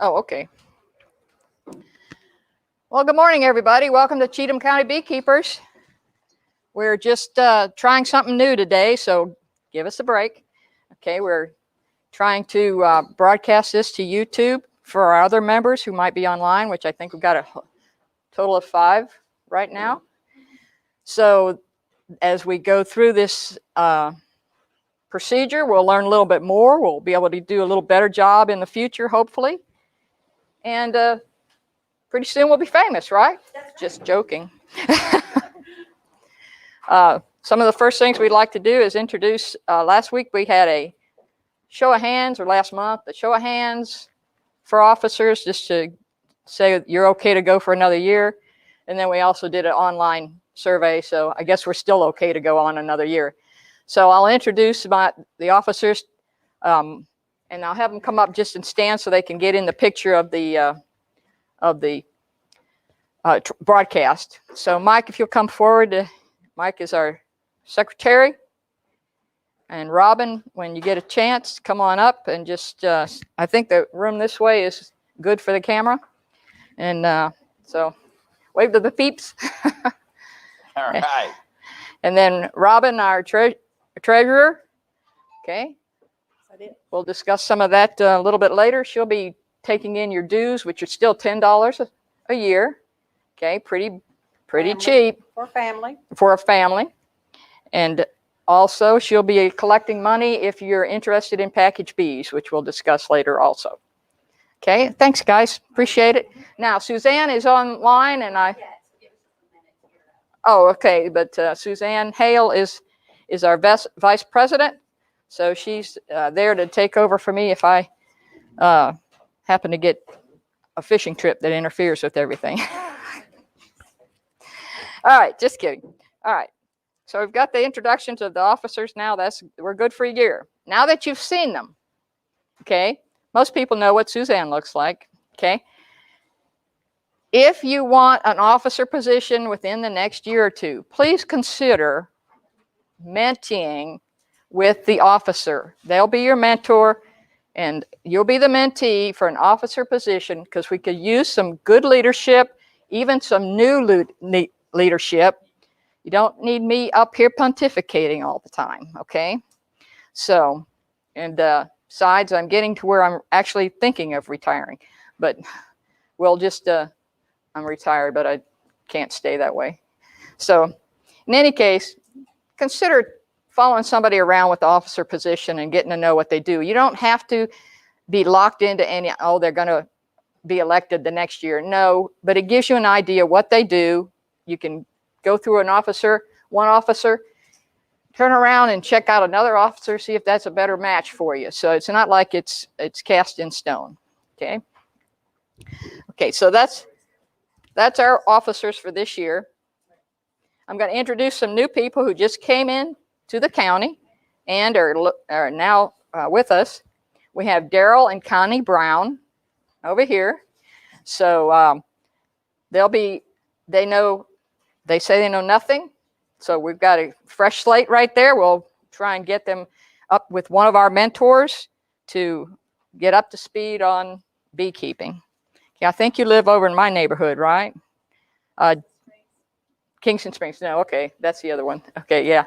Oh, okay. Well, good morning, everybody. Welcome to Cheatham County Beekeepers. We're just trying something new today, so give us a break. Okay, we're trying to broadcast this to YouTube for our other members who might be online, which I think we've got a total of 5 right now. So as we go through this procedure, we'll learn a little bit more. We'll be able to do a little better job in the future, hopefully. And pretty soon we'll be famous, right? Just joking. Some of the first things we'd like to do is introduce, last week we had a show of hands, or last month, a show of hands for officers just to say you're okay to go for another year. And then we also did an online survey, so I guess we're still okay to go on another year. So I'll introduce the officers, and I'll have them come up just and stand so they can get in the picture of the broadcast. So Mike, if you'll come forward. Mike is our secretary. And Robin, when you get a chance, come on up and just, I think the room this way is good for the camera. And so wave to the peeps. All right. And then Robin, our treasurer. Okay. We'll discuss some of that a little bit later. She'll be taking in your dues, which are still $10 a year. Okay, pretty cheap. For family. For a family. And also, she'll be collecting money if you're interested in package bees, which we'll discuss later also. Okay, thanks, guys. Appreciate it. Now, Suzanne is online, and I... Oh, okay, but Suzanne Hale is our vice president, so she's there to take over for me if I happen to get a fishing trip that interferes with everything. All right, just kidding. All right, so we've got the introductions of the officers now. We're good for a year. Now that you've seen them, okay, most people know what Suzanne looks like, okay? If you want an officer position within the next year or two, please consider menteeing with the officer. They'll be your mentor, and you'll be the mentee for an officer position, because we could use some good leadership, even some new leadership. You don't need me up here pontificating all the time, okay? So, and besides, I'm getting to where I'm actually thinking of retiring, but we'll just, I'm retired, but I can't stay that way. So, in any case, consider following somebody around with the officer position and getting to know what they do. You don't have to be locked into any, oh, they're going to be elected the next year. No, but it gives you an idea what they do. You can go through one officer, turn around and check out another officer, see if that's a better match for you. So it's not like it's cast in stone, okay? Okay, so that's our officers for this year. I'm going to introduce some new people who just came in to the county and are now with us. We have Daryl and Connie Brown over here. So they say they know nothing. So we've got a fresh slate right there. We'll try and get them up with one of our mentors to get up to speed on beekeeping. Okay, I think you live over in my neighborhood, right? Kingston Springs. No, okay, that's the other one. Okay, yeah,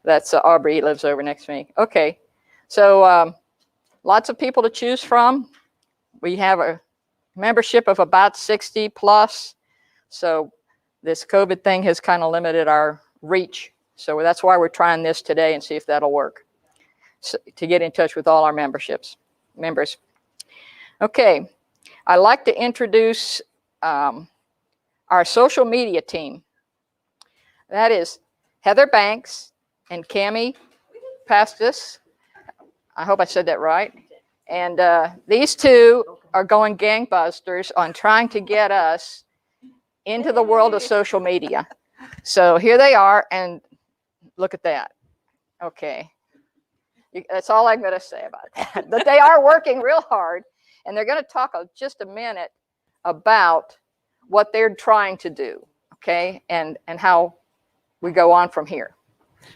that's Aubrey lives over next to me. Okay, so lots of people to choose from. We have a membership of about 60 plus. So this COVID thing has kind of limited our reach. So that's why we're trying this today and see if that'll work. So, to get in touch with all our members. Okay, I'd like to introduce our social media team. That is Heather Banks and Cammie Pastis. I hope I said that right. And these two are going gangbusters on trying to get us into the world of social media. So here they are, and look at that. Okay. That's all I'm going to say about that. But they are working real hard, and they're going to talk just a minute about what they're trying to do, okay, and how we go on from here.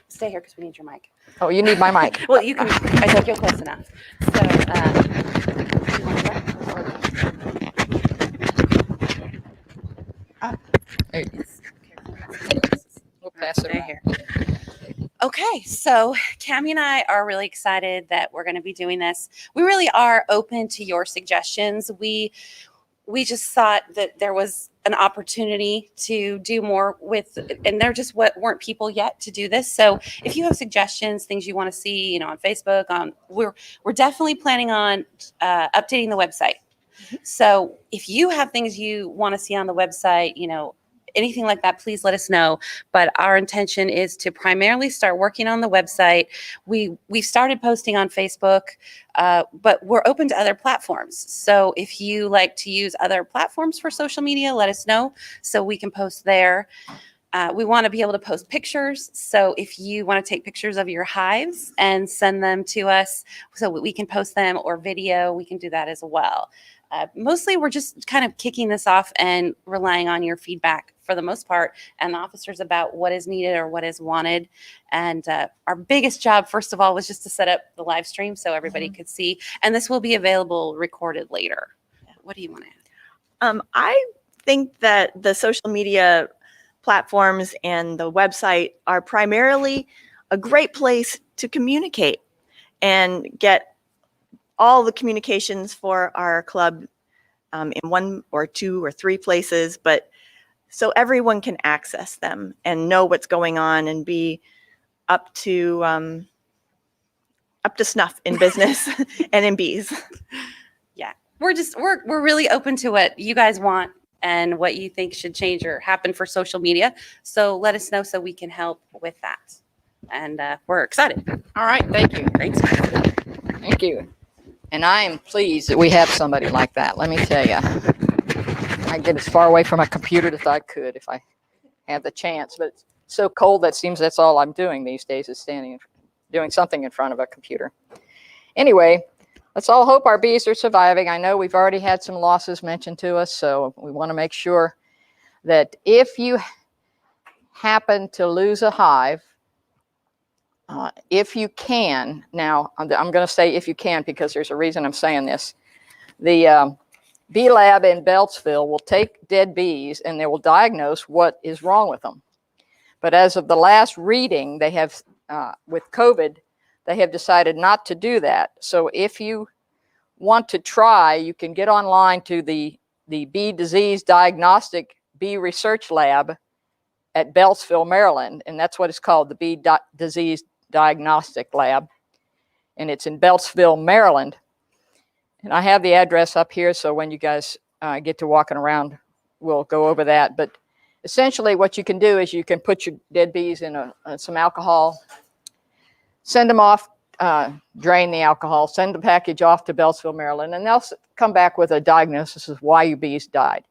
Stay here because we need your mic. Oh, you need my mic. Well, you can. I think you're close enough. So, So Cammie and I are really excited that we're going to be doing this. We really are open to your suggestions. We just thought that there was an opportunity to do more with, and there just weren't people yet to do this. So if you have suggestions, things you want to see, on Facebook, we're definitely planning on updating the website. So if you have things you want to see on the website, anything like that, please let us know. But our intention is to primarily start working on the website. We started posting on Facebook, but we're open to other platforms. So if you like to use other platforms for social media, let us know so we can post there. We want to be able to post pictures. So if you want to take pictures of your hives and send them to us so we can post them, or video, we can do that as well. Mostly we're just kind of kicking this off and relying on your feedback for the most part, and the officers about what is needed or what is wanted. And our biggest job, first of all, was just to set up the live stream so everybody could see. And this will be available recorded later. What do you want to add? I think that the social media platforms and the website are primarily a great place to communicate and get all the communications for our club in one or two or three places, but so everyone can access them and know what's going on and be up to snuff in business and in bees. Yeah, we're really open to what you guys want and what you think should change or happen for social media. So let us know so we can help with that. And we're excited. All right, thank you. Thanks. Thank you. And I am pleased that we have somebody like that. Let me tell you, I get as far away from a computer as I could if I had the chance. But it's so cold that seems that's all I'm doing these days is doing something in front of a computer. Anyway, let's all hope our bees are surviving. I know we've already had some losses mentioned to us, so we want to make sure that if you happen to lose a hive, if you can, now I'm going to say if you can because there's a reason I'm saying this. The bee lab in Beltsville will take dead bees and they will diagnose what is wrong with them. But as of the last reading, they have, with COVID, they have decided not to do that. So if you want to try, you can get online to the Bee Disease Diagnostic Bee Research Lab at Beltsville, Maryland. And that's what it's called, the Bee Disease Diagnostic Lab. And it's in Beltsville, Maryland. And I have the address up here, so when you guys get to walking around, we'll go over that. But essentially what you can do is you can put your dead bees in some alcohol, send them off, drain the alcohol, send the package off to Beltsville, Maryland, and they'll come back with a diagnosis of why your bees died.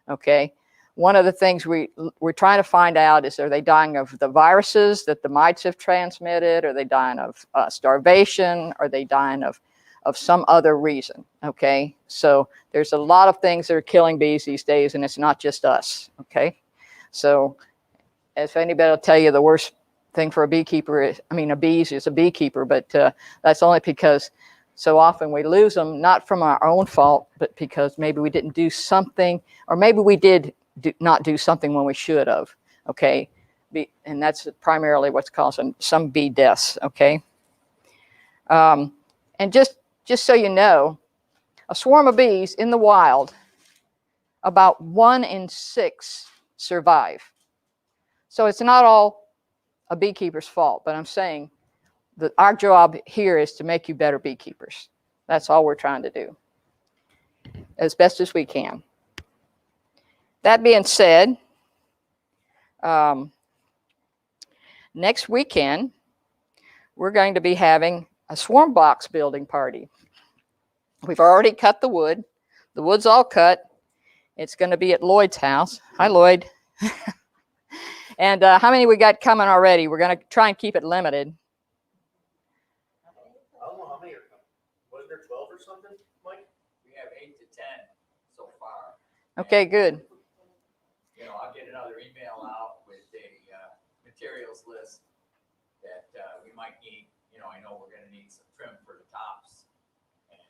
Okay. One of the things we're trying to find out is, are they dying of the viruses that the mites have transmitted? Are they dying of starvation? Are they dying of some other reason? Okay, so there's a lot of things that are killing bees these days, and it's not just us. Okay, so if anybody will tell you the worst thing for a beekeeper is, a bees is a beekeeper, but that's only because so often we lose them, not from our own fault, but because maybe we didn't do something, or maybe we did not do something when we should have. Okay, and that's primarily what's causing some bee deaths. Okay, and just so you know, a swarm of bees in the wild, about 1 in 6 survive. So it's not all a beekeeper's fault, but I'm saying that our job here is to make you better beekeepers. That's all we're trying to do, as best as we can. That being said, next weekend, we're going to be having a swarm box building party. We've already cut the wood. The wood's all cut. It's going to be at Lloyd's house. Hi, Lloyd. And how many we got coming already? We're going to try and keep it limited. I don't know how many are coming. Wasn't there 12 or something, Mike? We have 8 to 10 so far. Okay, good. I'll get another email out with a materials list that we might need. I know we're going to need some trim for the tops, and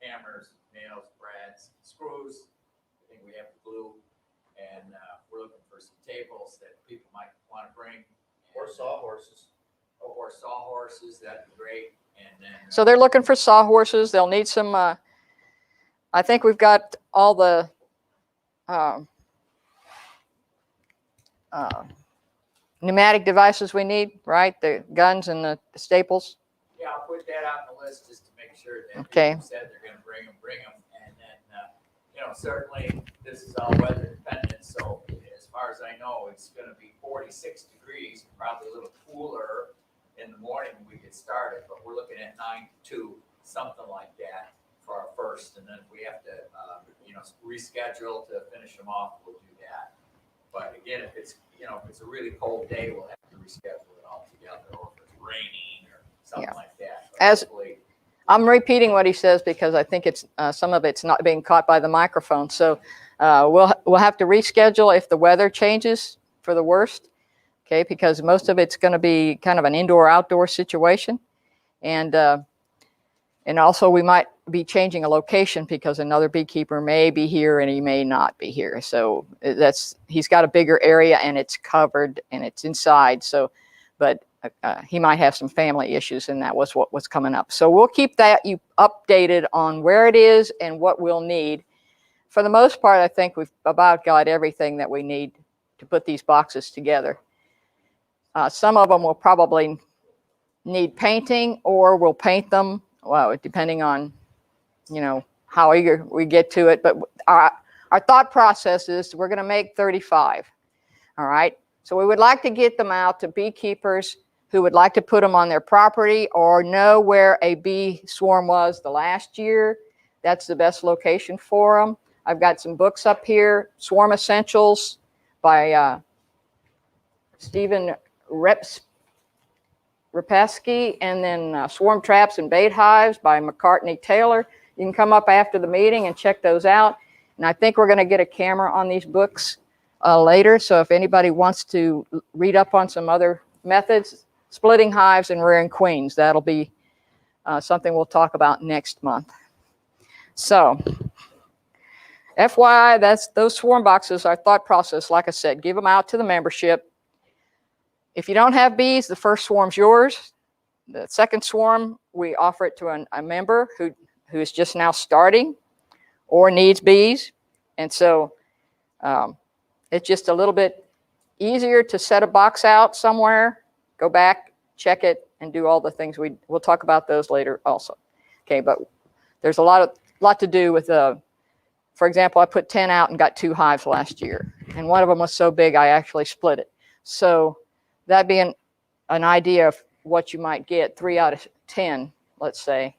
hammers, nails, brads, screws. I think we have the glue, and we're looking for some tables that people might want to bring. Or sawhorses. or sawhorses, that'd be great. And then. So they're looking for sawhorses. They'll need some, I think we've got all the pneumatic devices we need, right? The guns and the staples. Yeah, I'll put that on the list just to make sure that Okay. people said they're gonna bring them. And then, certainly this is all weather dependent, so as far as I know, it's gonna be 46 degrees, probably a little cooler in the morning when we get started, but we're looking at 9 to 2, something like that for our first, and then if we have to, reschedule to finish them off, we'll do that. But again, if it's a really cold day, we'll have to reschedule it altogether, or if it's raining or something like that. But As- hopefully- I'm repeating what he says because I think it's some of it's not being caught by the microphone. So we'll have to reschedule if the weather changes for the worst, okay? Because most of it's going to be kind of an indoor-outdoor situation, and also we might be changing a location because another beekeeper may be here and he may not be here. So he's got a bigger area and it's covered and it's inside. So, but he might have some family issues, and that was what was coming up. So we'll keep you updated on where it is and what we'll need. For the most part, I think we've about got everything that we need to put these boxes together. Some of them will probably need painting, or we'll paint them, well, depending on, how eager we get to it. But our thought process is we're going to make 35. All right. So we would like to get them out to beekeepers who would like to put them on their property or know where a bee swarm was the last year. That's the best location for them. I've got some books up here, Swarm Essentials by Stephen Repesky, and then Swarm Traps and Bait Hives by McCartney Taylor. You can come up after the meeting and check those out. And I think we're going to get a camera on these books later. So if anybody wants to read up on some other methods, splitting hives and rearing queens, that'll be something we'll talk about next month. So FYI, those swarm boxes, our thought process, like I said, give them out to the membership. If you don't have bees, the first swarm's yours. The second swarm, we offer it to a member who is just now starting or needs bees. And so it's just a little bit easier to set a box out somewhere, go back, check it, and do all the things we'll talk about those later also. Okay, but there's a lot to do with, for example, I put 10 out and got 2 hives last year. And one of them was so big, I actually split it. So that'd be an idea of what you might get, 3 out of 10, let's say.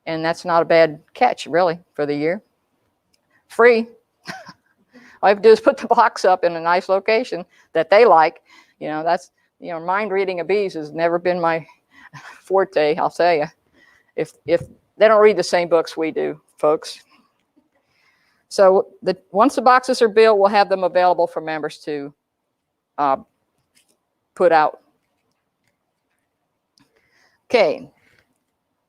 And that's not a bad catch, really, for the year. Free. All you have to do is put the box up in a nice location that they like. That's, mind reading of bees has never been my forte, I'll tell you. If they don't read the same books we do, folks. So once the boxes are built, we'll have them available for members to put out. Okay.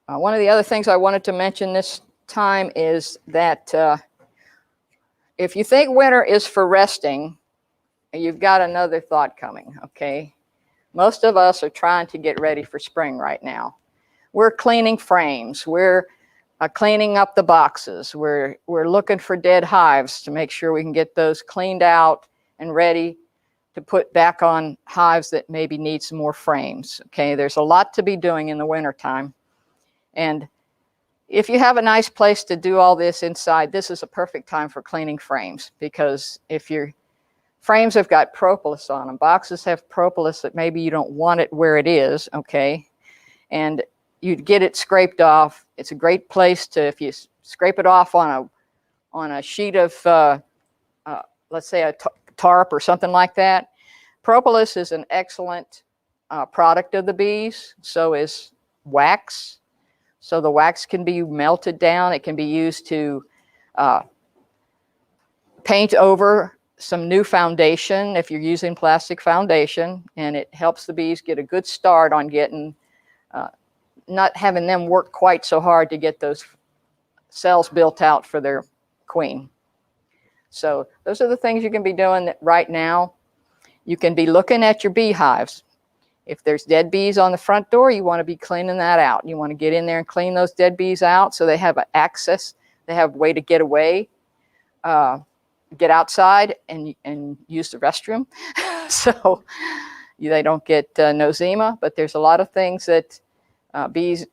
One of the other things I wanted to mention this time is that if you think winter is for resting, you've got another thought coming, okay? Most of us are trying to get ready for spring right now. We're cleaning frames. We're cleaning up the boxes. We're looking for dead hives to make sure we can get those cleaned out and ready to put back on hives that maybe need some more frames, okay? There's a lot to be doing in the wintertime. And if you have a nice place to do all this inside, this is a perfect time for cleaning frames, because if your frames have got propolis on them, boxes have propolis that maybe you don't want it where it is, okay? And you'd get it scraped off. It's a great place to, if you scrape it off on a sheet of, let's say a tarp or something like that. Propolis is an excellent product of the bees. So is wax. So the wax can be melted down. It can be used to paint over some new foundation if you're using plastic foundation, and it helps the bees get a good start on getting, not having them work quite so hard to get those cells built out for their queen. So those are the things you can be doing right now. You can be looking at your beehives. If there's dead bees on the front door, you want to be cleaning that out. You want to get in there and clean those dead bees out so they have access, they have a way to get away, get outside and use the restroom. So they don't get nosema, but there's a lot of things that bees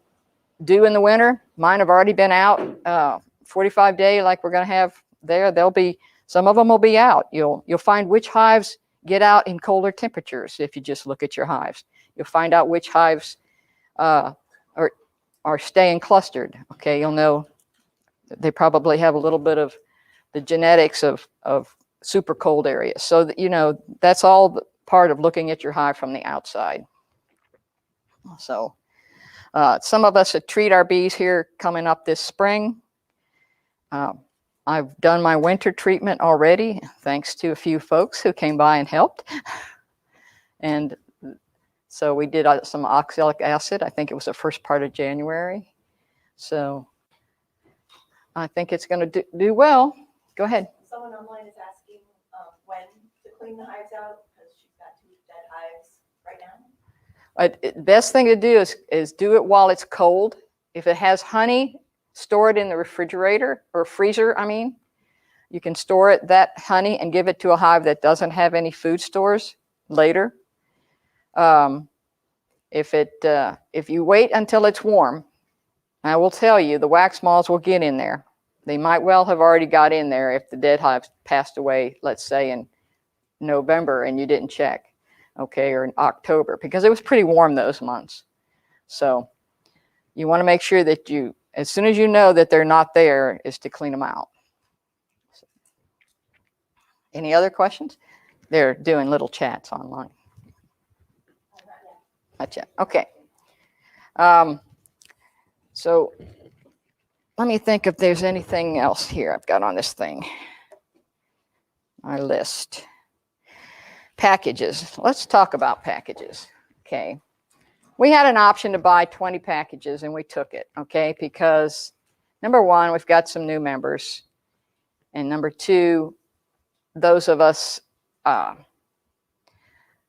do in the winter. Mine have already been out 45 day like we're going to have there. They'll be, some of them will be out. You'll find which hives get out in colder temperatures if you just look at your hives. You'll find out which hives are staying clustered. Okay, you'll know they probably have a little bit of the genetics of super cold areas. So that, you know, that's all part of looking at your hive from the outside. So some of us that treat our bees here coming up this spring. I've done my winter treatment already, thanks to a few folks who came by and helped. And so we did some oxalic acid. I think it was the first part of January. So I think it's going to do well. Go ahead. Someone online is asking when to clean the hives out because she's got 2 dead hives right now. Best thing to do is do it while it's cold. If it has honey, store it in the refrigerator or freezer, I mean. You can store it, that honey, and give it to a hive that doesn't have any food stores later. If you wait until it's warm, I will tell you, the wax moths will get in there. They might well have already got in there if the dead hives passed away, let's say in November and you didn't check, okay, or in October, because it was pretty warm those months. So you want to make sure that you, as soon as you know that they're not there, is to clean them out. Any other questions? They're doing little chats online. Not yet. Okay. So let me think if there's anything else here I've got on this thing. My list. Packages. Let's talk about packages. Okay. We had an option to buy 20 packages and we took it, okay? Because number one, we've got some new members. And number two, those of us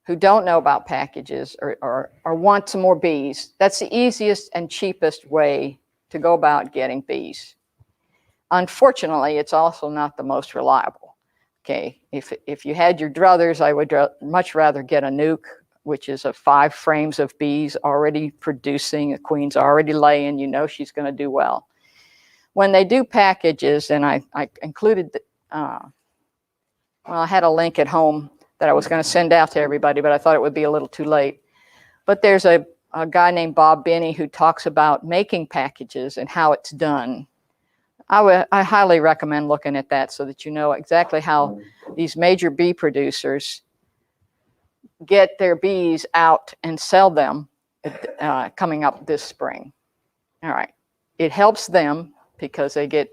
who don't know about packages or want some more bees, that's the easiest and cheapest way to go about getting bees. Unfortunately, it's also not the most reliable. Okay, if you had your druthers, I would much rather get a nuke, which is 5 frames of bees already producing, a queen's already laying, you know she's going to do well. When they do packages, and I included, well, I had a link at home that I was going to send out to everybody, but I thought it would be a little too late. But there's a guy named Bob Binney who talks about making packages and how it's done. I highly recommend looking at that so that you know exactly how these major bee producers get their bees out and sell them coming up this spring. All right. It helps them because they get,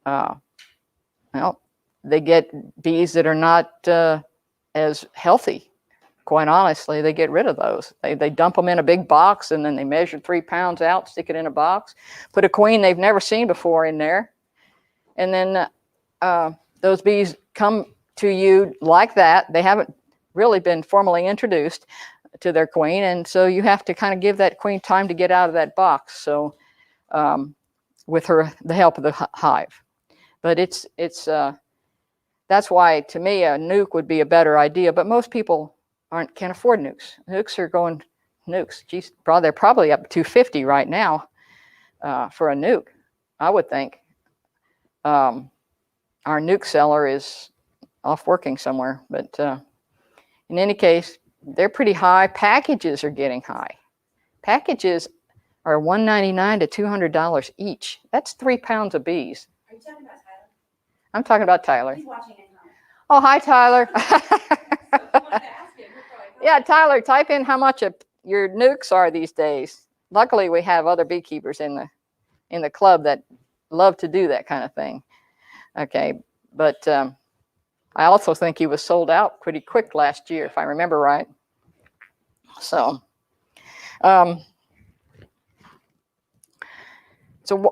well, they get bees that are not as healthy. Quite honestly, they get rid of those. They dump them in a big box and then they measure 3 pounds out, stick it in a box, put a queen they've never seen before in there. And then those bees come to you like that. They haven't really been formally introduced to their queen. And so you have to kind of give that queen time to get out of that box. So with the help of the hive. But that's why to me a nuke would be a better idea. But most people can't afford nukes. Nukes are going nukes. Geez, they're probably up to $250 right now for a nuke, I would think. Our nuke seller is off working somewhere, but in any case, they're pretty high. Packages are getting high. Packages are $199 to $200 each. That's 3 pounds of bees. Are you talking about Tyler? I'm talking about Tyler. He's watching it now. Oh, hi, Tyler. So Yeah, Tyler, type in how much your nukes are these days. Luckily, we have other beekeepers in the club that love to do that kind of thing. Okay, but I also think he was sold out pretty quick last year, if I remember right. So,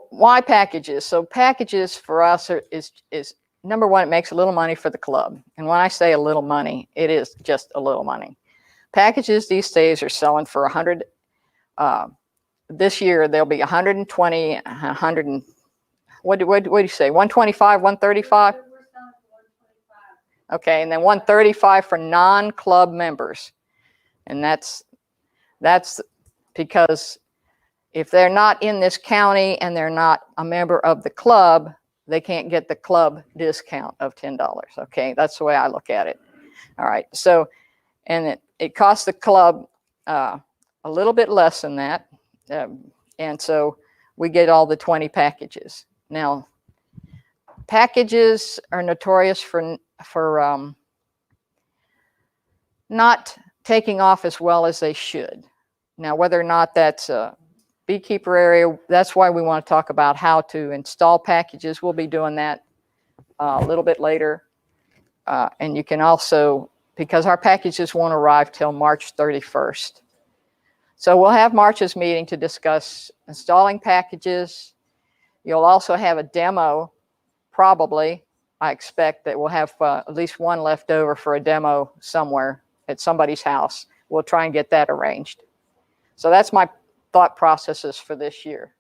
why packages? So packages for us is number one, it makes a little money for the club. And when I say a little money, it is just a little money. Packages these days are selling for 100. This year, they'll be 120, 100, and what do you say? 125, 135? Okay, and then 135 for non-club members. And that's because if they're not in this county and they're not a member of the club, they can't get the club discount of $10. Okay, that's the way I look at it. All right, so, and it costs the club a little bit less than that. And so we get all the 20 packages. Now, packages are notorious for not taking off as well as they should. Now, whether or not that's a beekeeper area, that's why we want to talk about how to install packages. We'll be doing that a little bit later. And you can also, because our packages won't arrive till March 31st. So we'll have March's meeting to discuss installing packages. You'll also have a demo, probably. I expect that we'll have at least one left over for a demo somewhere at somebody's house. We'll try and get that arranged. So that's my thought processes for this year.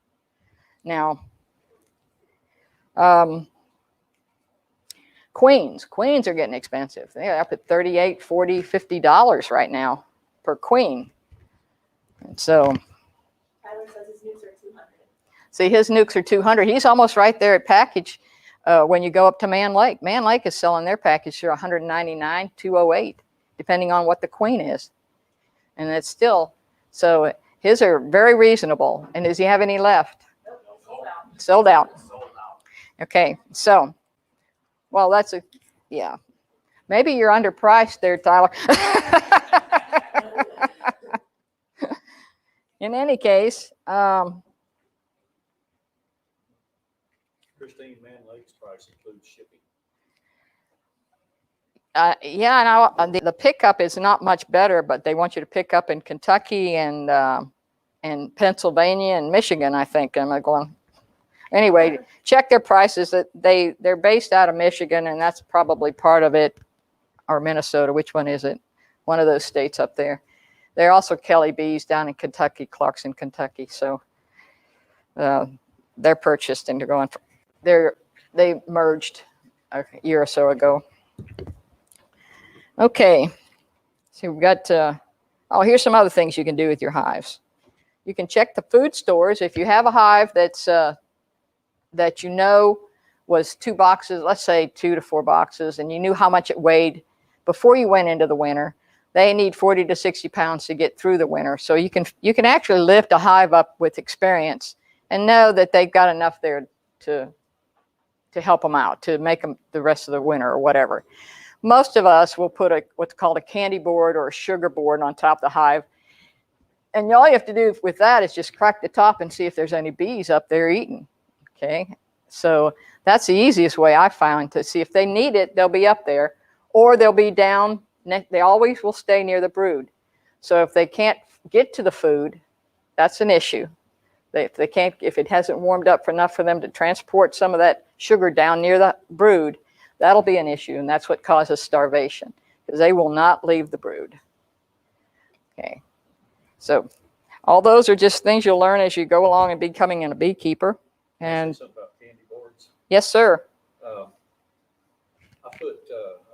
Now, queens are getting expensive. They're up at $38, $40, $50 right now per queen. And so, Tyler says his nucs are 200. See, his nucs are 200. He's almost right there at package when you go up to Man Lake. Man Lake is selling their package for $199, $208, depending on what the queen is. And it's still, so his are very reasonable. And does he have any left? Sold out. Okay, so, well, that's a, yeah. Maybe you're underpriced there, Tyler. In any case, Christine, Man Lake's price includes shipping. yeah, and the pickup is not much better, but they want you to pick up in Kentucky and Pennsylvania and Michigan, I think. And I'm going, anyway, check their prices. That they're based out of Michigan, and that's probably part of it, or Minnesota. Which one is it? One of those states up there. They're also Kelly Bees down in Kentucky, Clarkson, Kentucky. So they're purchased and they're going for, they merged a year or so ago. Okay, so we've got, oh, here's some other things you can do with your hives. You can check the food stores. If you have a hive that's, that you know was 2 boxes, let's say 2 to 4 boxes, and you knew how much it weighed before you went into the winter, they need 40 to 60 pounds to get through the winter. So you can actually lift a hive up with experience and know that they've got enough there to help them out, to make them the rest of the winter or whatever. Most of us will put what's called a candy board or a sugar board on top of the hive. And all you have to do with that is just crack the top and see if there's any bees up there eating. Okay, so that's the easiest way I found to see if they need it. They'll be up there, or they'll be down. They always will stay near the brood. So if they can't get to the food, that's an issue. If it hasn't warmed up enough for them to transport some of that sugar down near the brood, that'll be an issue, and that's what causes starvation, because they will not leave the brood. Okay, so all those are just things you'll learn as you go along and becoming a beekeeper. And Something about candy boards. yes, sir. I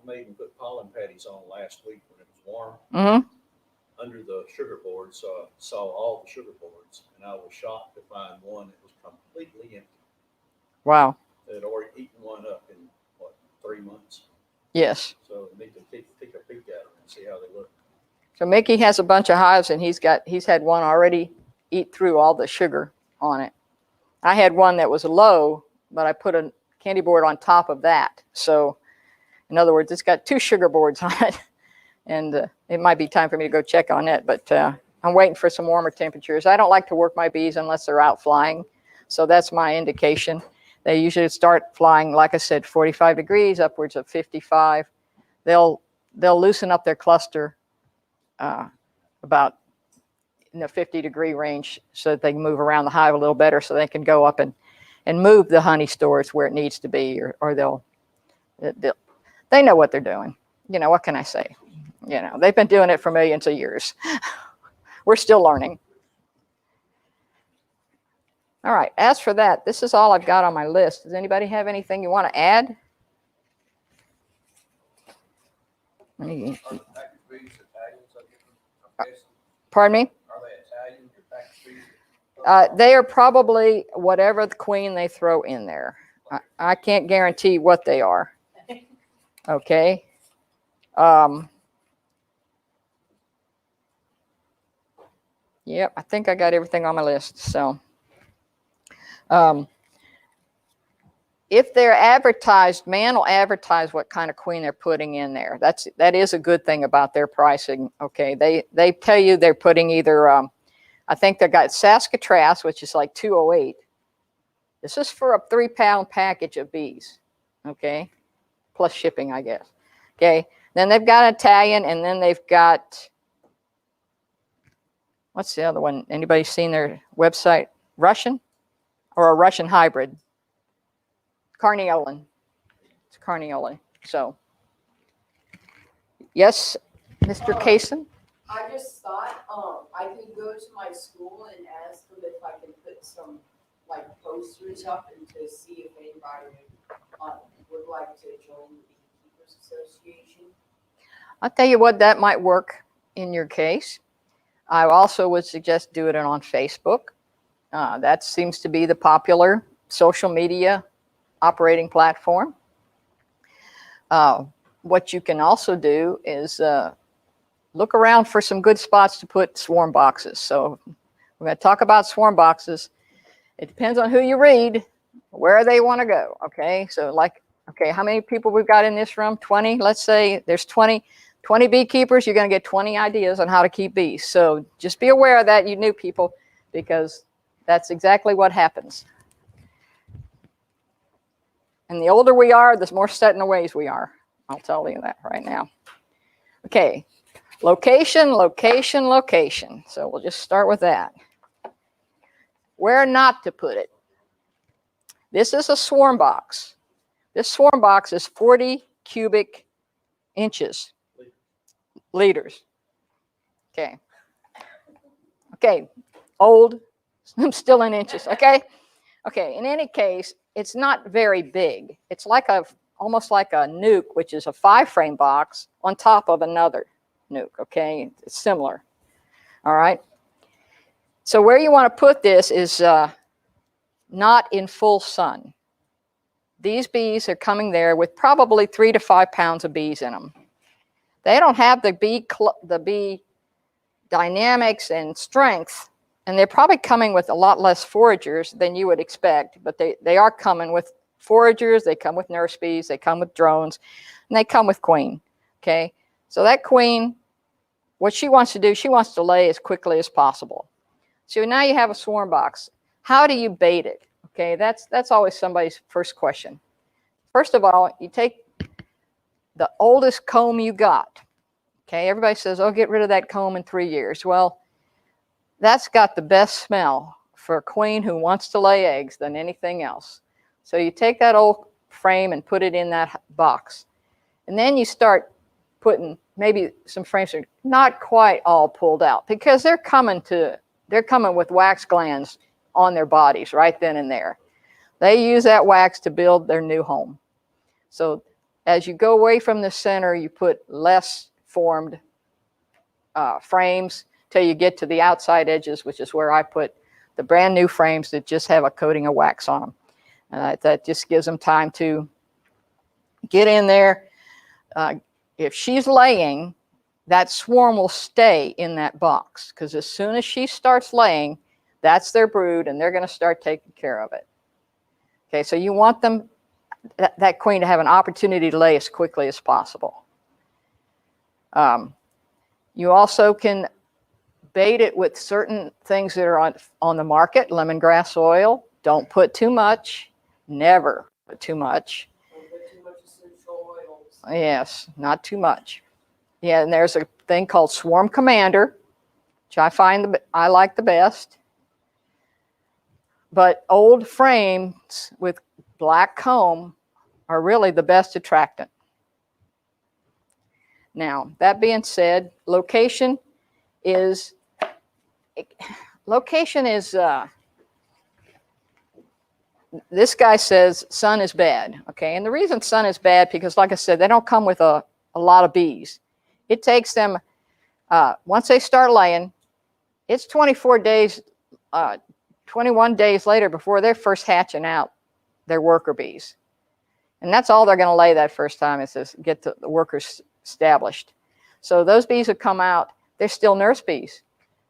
made and put pollen patties on last week when it was warm. Mm-hmm. Under the sugar board, so I saw all the sugar boards, and I was shocked to find one that was completely empty. Wow. They had already eaten one up in, 3 months? Yes. So I need to take a peek at them and see how they look. So Mickey has a bunch of hives, and he's had one already eat through all the sugar on it. I had one that was low, but I put a candy board on top of that. So in other words, it's got 2 sugar boards on it. And it might be time for me to go check on it, but I'm waiting for some warmer temperatures. I don't like to work my bees unless they're out flying. So that's my indication. They usually start flying, like I said, 45 degrees, upwards of 55. They'll loosen up their cluster about in the 50-degree range so that they can move around the hive a little better, so they can go up and move the honey stores where it needs to be, or they'll They know what they're doing. You know, what can I say? You know, they've been doing it for millions of years. We're still learning. All right, as for that, this is all I've got on my list. Does anybody have anything you want to add? Are the package bees Italians, I guess? I'm guessing? Pardon me? Are they Italian, your package bees? They are probably whatever the queen they throw in there. I can't guarantee what they are. Okay. Yep, I think I got everything on my list. So, if they're advertised, man will advertise what kind of queen they're putting in there. That is a good thing about their pricing. Okay, they tell you they're putting either I think they got Saskatraz, which is like $208. This is for a 3-pound package of bees. Okay, plus shipping, I guess. Okay, then they've got Italian, and then they've got, what's the other one? Anybody seen their website? Russian or a Russian hybrid? Carniolan. It's Carniolan. So, yes, Mr. Kaysen? I just thought, I could go to my school and ask them if I can put some, like, posters up and to see if anybody would like to join the Beekeepers Association. I'll tell you what, that might work in your case. I also would suggest doing it on Facebook. That seems to be the popular social media operating platform. What you can also do is look around for some good spots to put swarm boxes. So we're going to talk about swarm boxes. It depends on who you read, where they want to go. Okay, so like, okay, how many people we've got in this room? 20. Let's say there's 20 beekeepers. You're going to get 20 ideas on how to keep bees. So just be aware of that, you new people, because that's exactly what happens. And the older we are, the more set in the ways we are. I'll tell you that right now. Okay, location, location, location. So we'll just start with that. Where not to put it. This is a swarm box. This swarm box is 40 cubic inches. Liters. Okay. Okay, old, I'm still in inches, okay? Okay, in any case, it's not very big. It's like almost like a nuke, which is a 5-frame box on top of another nuke, okay? It's similar, all right? So where you want to put this is not in full sun. These bees are coming there with probably 3 to 5 pounds of bees in them. They don't have the bee dynamics and strength, and they're probably coming with a lot less foragers than you would expect, but they are coming with foragers, they come with nurse bees, they come with drones, and they come with queen, okay? So that queen, what she wants to do, she wants to lay as quickly as possible. So now you have a swarm box. How do you bait it? Okay, that's always somebody's first question. First of all, you take the oldest comb you got. Okay, everybody says, oh, get rid of that comb in 3 years. Well, that's got the best smell for a queen who wants to lay eggs than anything else. So you take that old frame and put it in that box. And then you start putting maybe some frames that are not quite all pulled out, because they're coming with wax glands on their bodies right then and there. They use that wax to build their new home. So as you go away from the center, you put less formed frames till you get to the outside edges, which is where I put the brand new frames that just have a coating of wax on them. That just gives them time to get in there. If she's laying, that swarm will stay in that box, because as soon as she starts laying, that's their brood, and they're going to start taking care of it. Okay, so you want them, that queen, to have an opportunity to lay as quickly as possible. You also can bait it with certain things that are on the market. Lemongrass oil. Don't put too much. Never put too much. Don't put too much essential oils. Yes, not too much. Yeah, and there's a thing called Swarm Commander, which I like the best. But old frames with black comb are really the best attractant. Now, that being said, location is this guy says sun is bad, okay? And the reason sun is bad, because like I said, they don't come with a lot of bees. It takes them, once they start laying, it's 24 days, 21 days later before they're first hatching out their worker bees. And that's all they're going to lay that first time, is to get the workers established. So those bees that come out, they're still nurse bees,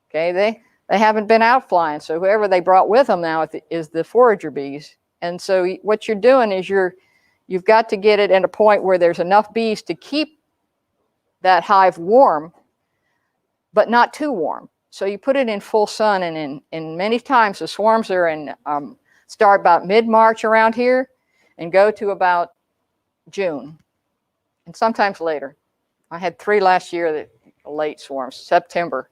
okay? They haven't been out flying, so whoever they brought with them now is the forager bees. And so what you're doing is you've got to get it at a point where there's enough bees to keep that hive warm, but not too warm. So you put it in full sun, and in many times the swarms are in start about mid-March around here and go to about June, and sometimes later. I had 3 last year that late swarms, September.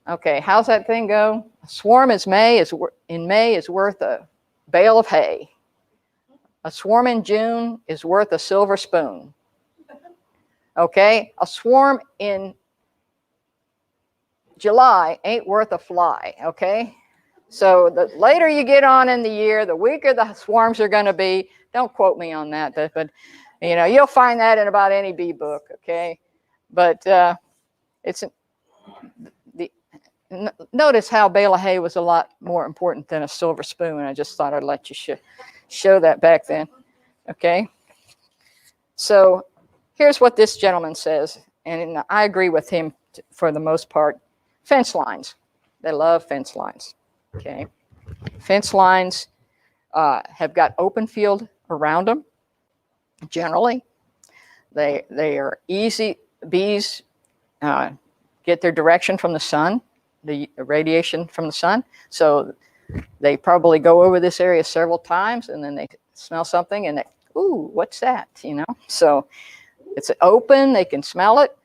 Okay, how's that thing go? A swarm in May is worth a bale of hay. A swarm in June is worth a silver spoon. Okay, a swarm in July ain't worth a fly, okay? So the later you get on in the year, the weaker the swarms are going to be. Don't quote me on that, but you know, you'll find that in about any bee book, okay? But notice how bale of hay was a lot more important than a silver spoon. I just thought I'd let you show that back then, okay? So here's what this gentleman says, and I agree with him for the most part. Fence lines. They love fence lines, okay? Fence lines have got open field around them, generally. They are easy. Bees get their direction from the sun, the radiation from the sun. So they probably go over this area several times, and then they smell something and they, ooh, what's that? You know, so it's open, they can smell it.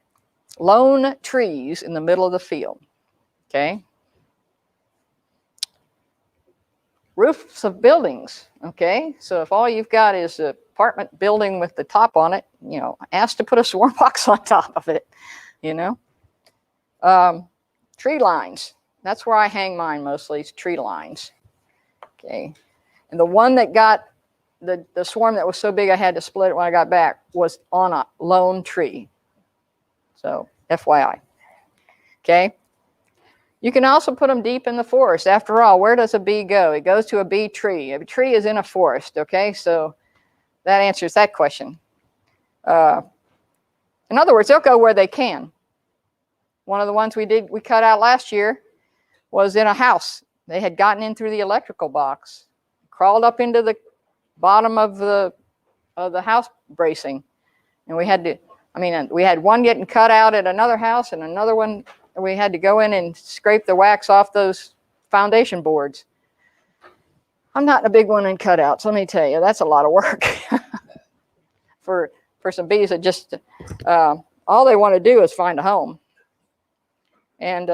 Lone trees in the middle of the field, okay? Roofs of buildings, okay? So if all you've got is an apartment building with the top on it, you know, ask to put a swarm box on top of it, you know? Tree lines, that's where I hang mine mostly, is tree lines, okay? And the one that got, the swarm that was so big I had to split it when I got back was on a lone tree. So FYI, okay? You can also put them deep in the forest. After all, where does a bee go? It goes to a bee tree. A tree is in a forest, okay? So that answers that question. In other words, they'll go where they can. One of the ones we cut out last year was in a house. They had gotten in through the electrical box, crawled up into the bottom of the house bracing. And we had to, I mean, we had one getting cut out at another house, and another one we had to go in and scrape the wax off those foundation boards. I'm not a big one in cutouts, let me tell you. That's a lot of work for some bees that just, all they want to do is find a home. And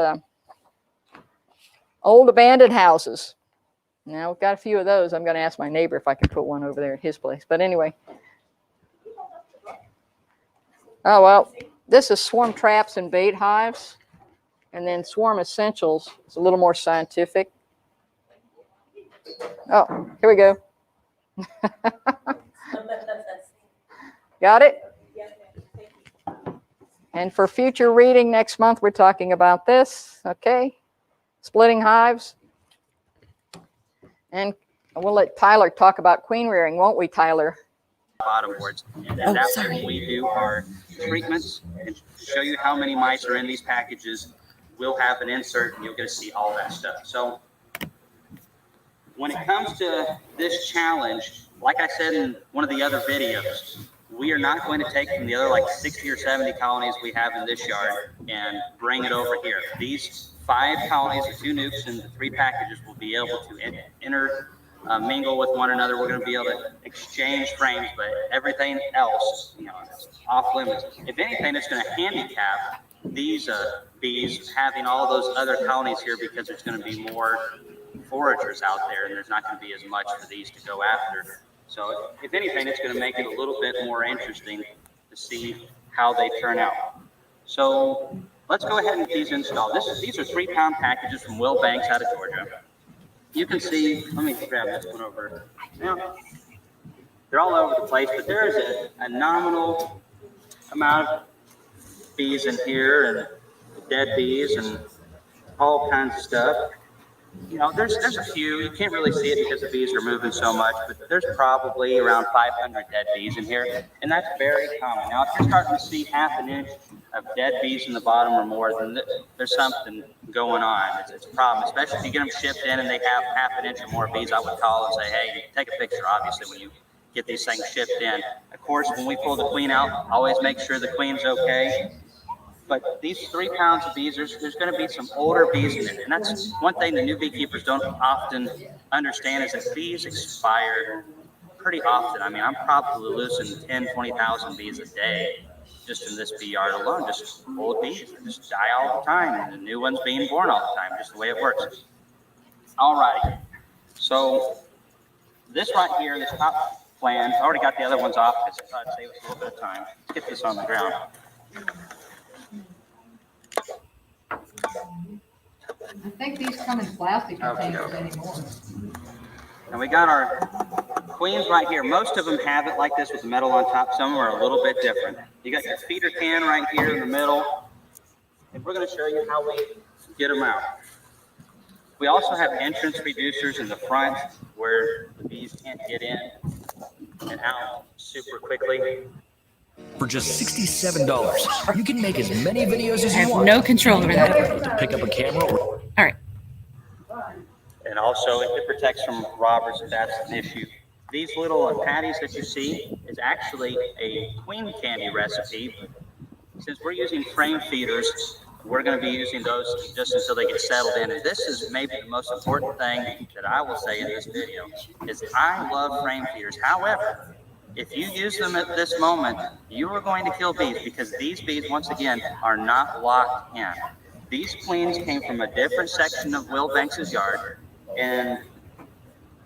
old abandoned houses. Now, we've got a few of those. I'm going to ask my neighbor if I can put one over there at his place. But anyway. Oh, well, this is swarm traps and bait hives. And then swarm essentials. It's a little more scientific. Oh, here we go. Got it? And for future reading next month, we're talking about this, okay? Splitting hives. And we'll let Tyler talk about queen rearing, won't we, Tyler? Bottom boards. And after we do our treatments and show you how many mice are in these packages, we'll have an insert and you'll get to see all that stuff. So when it comes to this challenge, like I said in one of the other videos, we are not going to take from the other like 60 or 70 colonies we have in this yard and bring it over here. These 5 colonies, the 2 nucs and the 3 packages will be able to mingle with one another. We're going to be able to exchange frames, but everything else, you know, is off limits. If anything, it's going to handicap these bees having all those other colonies here because there's going to be more foragers out there and there's not going to be as much for these to go after. So if anything, it's going to make it a little bit more interesting to see how they turn out. So let's go ahead and get these installed. These are 3-pound packages from Will Banks out of Georgia. You can see, let me grab this one over. Now, they're all over the place, but there is a nominal amount of bees in here and dead bees and all kinds of stuff. You know, there's a few. You can't really see it because the bees are moving so much, but there's probably around 500 dead bees in here, and that's very common. Now, if you're starting to see half an inch of dead bees in the bottom or more, then there's something going on. It's a problem, especially if you get them shipped in and they have half an inch or more bees. I would call and say, hey, take a picture, obviously, when you get these things shipped in. Of course, when we pull the queen out, always make sure the queen's okay. But these 3 pounds of bees, there's going to be some older bees in there. And that's one thing the new beekeepers don't often understand is that bees expire pretty often. I mean, I'm probably losing 10, 20,000 bees a day just in this bee yard alone, just old bees. They just die all the time, and the new ones being born all the time, just the way it works. All righty. So this right here, this top plan, I already got the other ones off because I thought it'd save us a little bit of time. Let's get this on the ground. I think these come in plastic containers anymore. And we got our queens right here. Most of them have it like this with the metal on top. Some are a little bit different. You got your feeder can right here in the middle. And we're going to show you how we get them out. We also have entrance reducers in the front where the bees can't get in and out super quickly. For just $67, you can make as many videos as I you have want. no control over that. To pick up a camera or All right. And also it protects from robbers if that's an issue. These little patties that you see is actually a queen candy recipe. Since we're using frame feeders, we're going to be using those just until they get settled in. And this is maybe the most important thing that I will say in this video is I love frame feeders. However, if you use them at this moment, you are going to kill bees because these bees, once again, are not locked in. These queens came from a different section of Will Banks's yard, and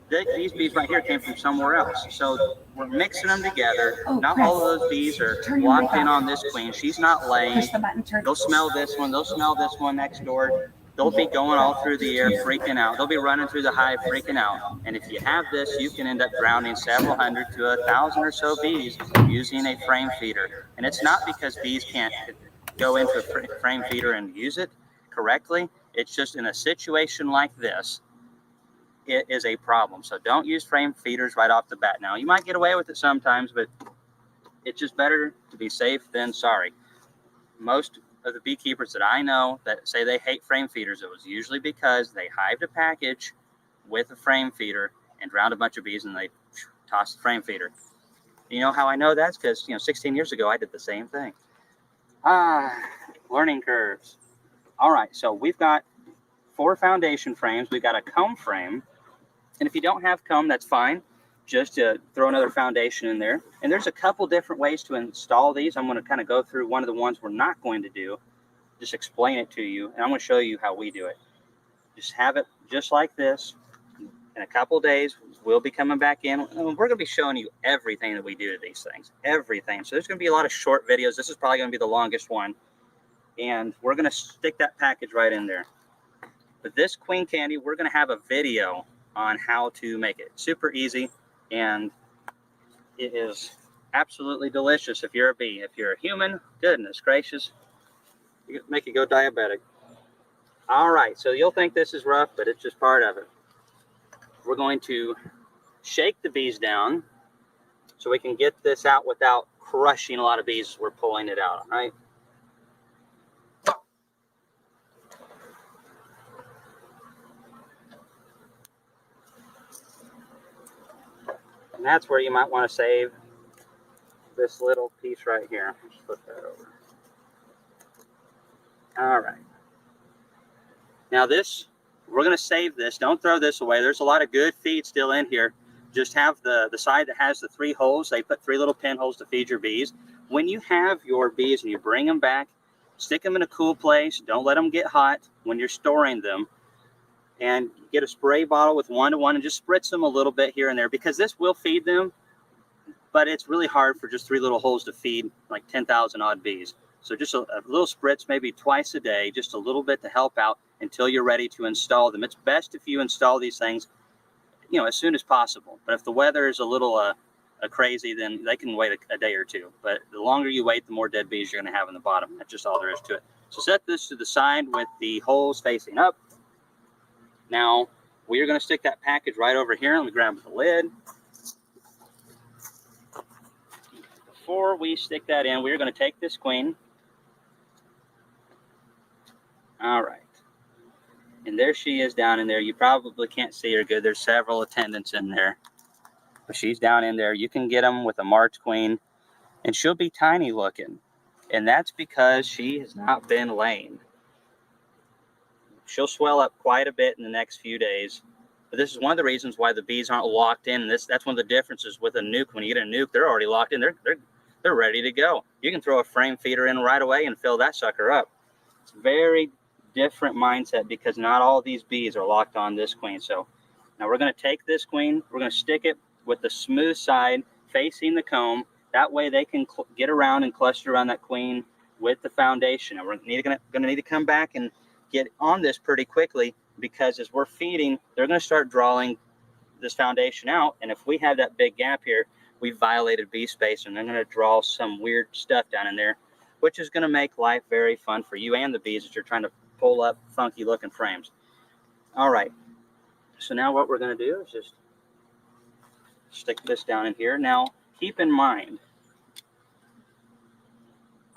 these bees right here came from somewhere else. So we're mixing them together. Not all of those bees are locked in on this queen. She's not laying. Push the button. Turn. They'll smell this one. They'll smell this one next door. They'll be going all through the air, freaking out. They'll be running through the hive, freaking out. And if you have this, you can end up drowning several hundred to 1,000 or so bees using a frame feeder. And it's not because bees can't go into a frame feeder and use it correctly. It's just in a situation like this, it is a problem. So don't use frame feeders right off the bat. Now, you might get away with it sometimes, but it's just better to be safe than sorry. Most of the beekeepers that I know that say they hate frame feeders, it was usually because they hived a package with a frame feeder and drowned a bunch of bees and they tossed the frame feeder. You know how I know that's because 16 years ago I did the same thing. Learning curves. All right, so we've got 4 foundation frames. We've got a comb frame, and if you don't have comb, that's fine. Just to throw another foundation in there. And there's a couple different ways to install these. I'm going to kind of go through one of the ones we're not going to do, just explain it to you, and I'm going to show you how we do it. Just have it just like this. In a couple days, we'll be coming back in. We're going to be showing you everything that we do to these things, everything. So there's going to be a lot of short videos. This is probably going to be the longest one, and we're going to stick that package right in there. But this queen candy, we're going to have a video on how to make it. Super easy. And it is absolutely delicious if you're a bee. If you're a human, goodness gracious, you can make it go diabetic. All right, so you'll think this is rough, but it's just part of it. We're going to shake the bees down so we can get this out without crushing a lot of bees as we're pulling it out, all right? And that's where you might want to save this little piece right here. Let's flip that over. All right. Now this, we're going to save this. Don't throw this away. There's a lot of good feed still in here. Just have the side that has the 3 holes. They put 3 little pinholes to feed your bees. When you have your bees and you bring them back, stick them in a cool place. Don't let them get hot when you're storing them. and get a spray bottle with 1 to 1 and just spritz them a little bit here and there, because this will feed them, but it's really hard for just 3 little holes to feed like 10,000 odd bees. So just a little spritz, maybe twice a day, just a little bit to help out until you're ready to install them. It's best if you install these things, you know, as soon as possible. But if the weather is a little crazy, then they can wait a day or two. But the longer you wait, the more dead bees you're going to have in the bottom. That's just all there is to it. So set this to the side with the holes facing up. Now, we're going to stick that package right over here. Let me grab the lid. Before we stick that in, we're going to take this queen. All right. And there she is down in there. You probably can't see her good. There's several attendants in there. But she's down in there. You can get them with a March queen, and she'll be tiny looking. And that's because she has not been laying. She'll swell up quite a bit in the next few days. But this is one of the reasons why the bees aren't locked in. That's one of the differences with a nuke. When you get a nuke, they're already locked in. They're ready to go. You can throw a frame feeder in right away and fill that sucker up. It's very different mindset because not all these bees are locked on this queen. So now we're going to take this queen, we're going to stick it with the smooth side facing the comb. That way they can get around and cluster around that queen with the foundation. And we're going to need to come back and get on this pretty quickly, because as we're feeding, they're going to start drawing this foundation out. And if we have that big gap here, we've violated bee space, and they're going to draw some weird stuff down in there, which is going to make life very fun for you and the bees as you're trying to pull up funky looking frames. All right. So now what we're going to do is just stick this down in here. Now, keep in mind,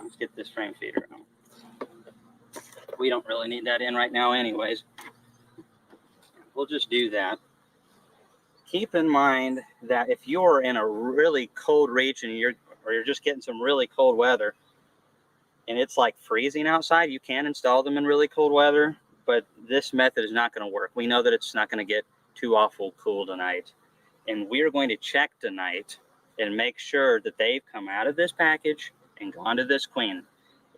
let's get this frame feeder out. We don't really need that in right now anyways. We'll just do that. Keep in mind that if you're in a really cold region, or you're just getting some really cold weather, and it's like freezing outside, you can install them in really cold weather, but this method is not going to work. We know that it's not going to get too awful cool tonight. And we're going to check tonight and make sure that they've come out of this package and gone to this queen.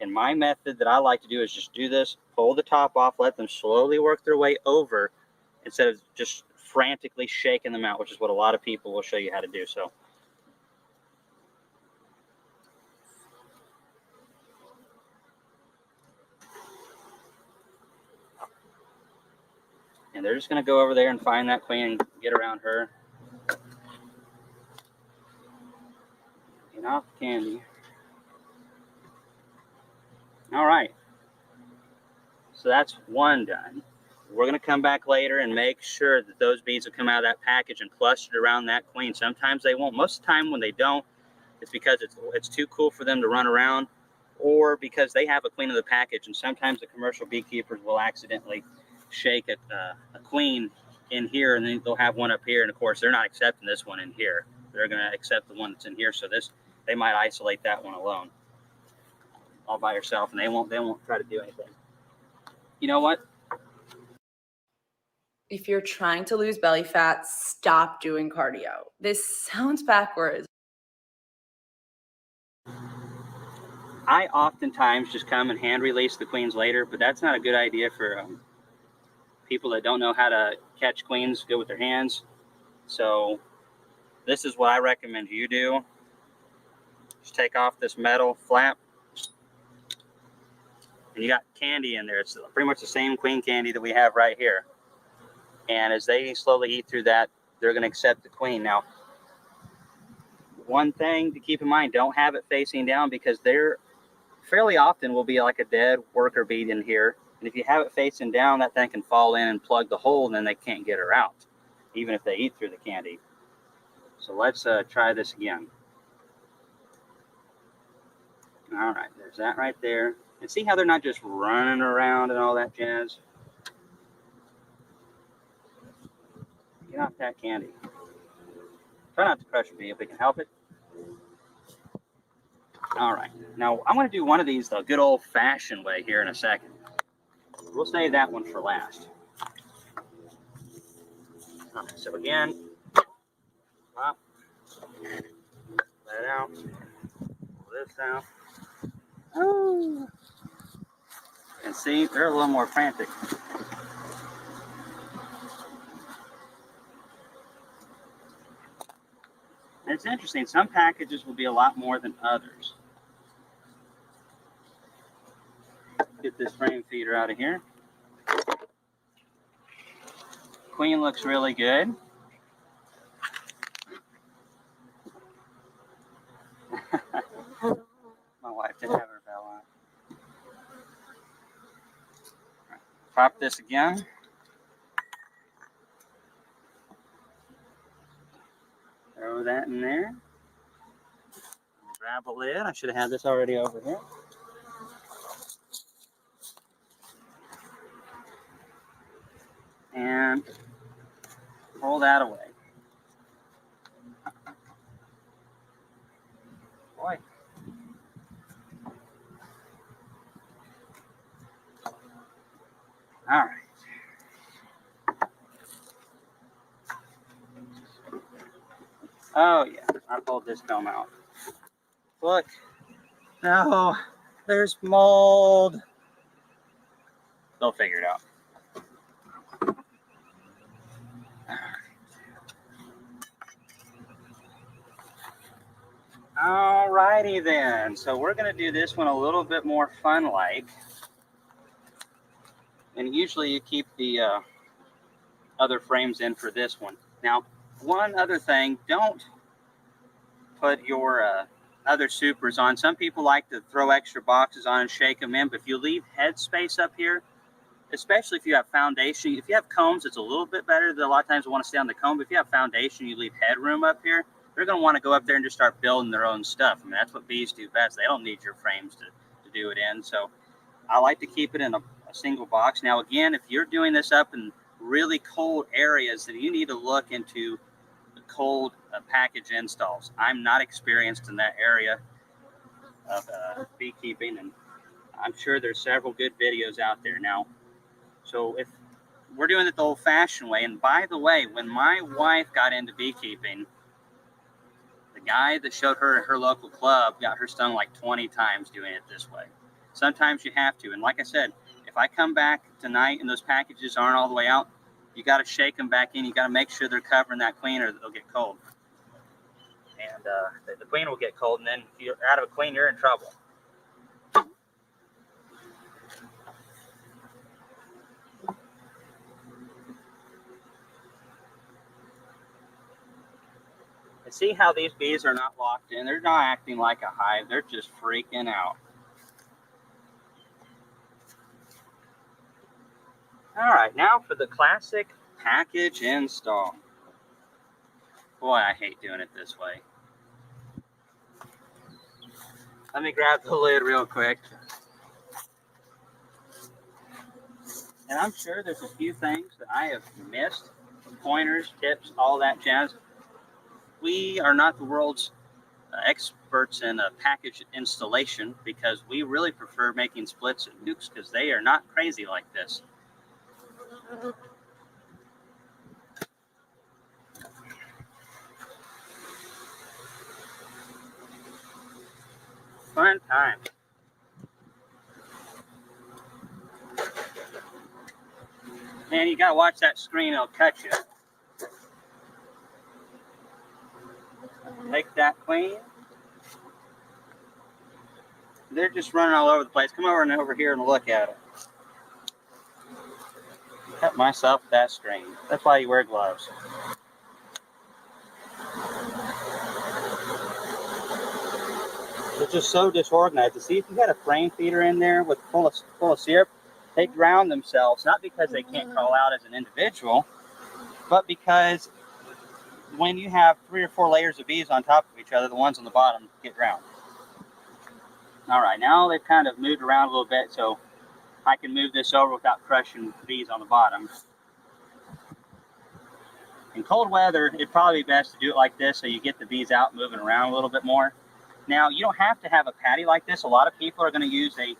And my method that I like to do is just do this, pull the top off, let them slowly work their way over instead of just frantically shaking them out, which is what a lot of people will show you how to do. So and they're just going to go over there and find that queen and get around her. Get off the candy. All right. So that's one done. We're going to come back later and make sure that those bees will come out of that package and clustered around that queen. Sometimes they won't. Most of the time when they don't, it's because it's too cool for them to run around, or because they have a queen in the package. And sometimes the commercial beekeepers will accidentally shake a queen in here, and then they'll have one up here. And of course, they're not accepting this one in here. They're going to accept the one that's in here. So they might isolate that one alone, all by herself, and they won't try to do anything. You know what? If you're trying to lose belly fat, stop doing cardio. This sounds backwards. I oftentimes just come and hand release the queens later, but that's not a good idea for people that don't know how to catch queens good with their hands. So this is what I recommend you do. Just take off this metal flap, and you got candy in there. It's pretty much the same queen candy that we have right here. And as they slowly eat through that, they're going to accept the queen. Now, one thing to keep in mind, don't have it facing down, because there fairly often will be like a dead worker bee in here. And if you have it facing down, that thing can fall in and plug the hole, and then they can't get her out, even if they eat through the candy. So let's try this again. All right, there's that right there. And see how they're not just running around and all that jazz? Get off that candy. Try not to crush a bee if we can help it. All right. Now, I'm going to do one of these the good old-fashioned way here in a second. We'll save that one for last. All right, so again, up, let it out, pull this out. Oh. And see, they're a little more frantic. And it's interesting, some packages will be a lot more than others. Get this frame feeder out of here. Queen looks really good. My wife didn't have her bell on. Right. Pop this again. Throw that in there. Grab a lid. I should have had this already over here. And roll that away. Boy. All right. Oh yeah, I pulled this film out. Look. No, there's mold. They'll figure it out. All righty then. So we're going to do this one a little bit more fun-like. And usually you keep the other frames in for this one. Now, one other thing, don't put your other supers on. Some people like to throw extra boxes on and shake them in, but if you leave head space up here, especially if you have foundation, if you have combs, it's a little bit better. A lot of times we want to stay on the comb, but if you have foundation, you leave headroom up here, they're going to want to go up there and just start building their own stuff. I mean, that's what bees do best. They don't need your frames to do it in. So I like to keep it in a single box. Now, again, if you're doing this up in really cold areas, then you need to look into the cold package installs. I'm not experienced in that area of beekeeping, and I'm sure there's several good videos out there now. So if we're doing it the old-fashioned way, and by the way, when my wife got into beekeeping, the guy that showed her at her local club got her stung like 20 times doing it this way. Sometimes you have to, and like I said, if I come back tonight and those packages aren't all the way out, you got to shake them back in. You got to make sure they're covering that queen or they'll get cold. And the queen will get cold, and then if you're out of a queen, you're in trouble. And see how these bees are not locked in? They're not acting like a hive. They're just freaking out. All right, now for the classic package install. Boy, I hate doing it this way. Let me grab the lid real quick. And I'm sure there's a few things that I have missed. Pointers, tips, all that jazz. We are not the world's experts in package installation because we really prefer making splits and nucs because they are not crazy like this. Fun time. Man, you gotta watch that screen, it'll cut you. Take that queen. They're just running all over the place. Come over and over here and look at it. Cut myself with that screen. That's why you wear gloves. They're just so disorganized. You see, if you had a frame feeder in there with full of syrup, they drown themselves, not because they can't crawl out as an individual, but because when you have 3 or 4 layers of bees on top of each other, the ones on the bottom get drowned. All right, now they've kind of moved around a little bit, so I can move this over without crushing bees on the bottom. In cold weather, it'd probably be best to do it like this so you get the bees out moving around a little bit more. Now, you don't have to have a patty like this. A lot of people are going to use a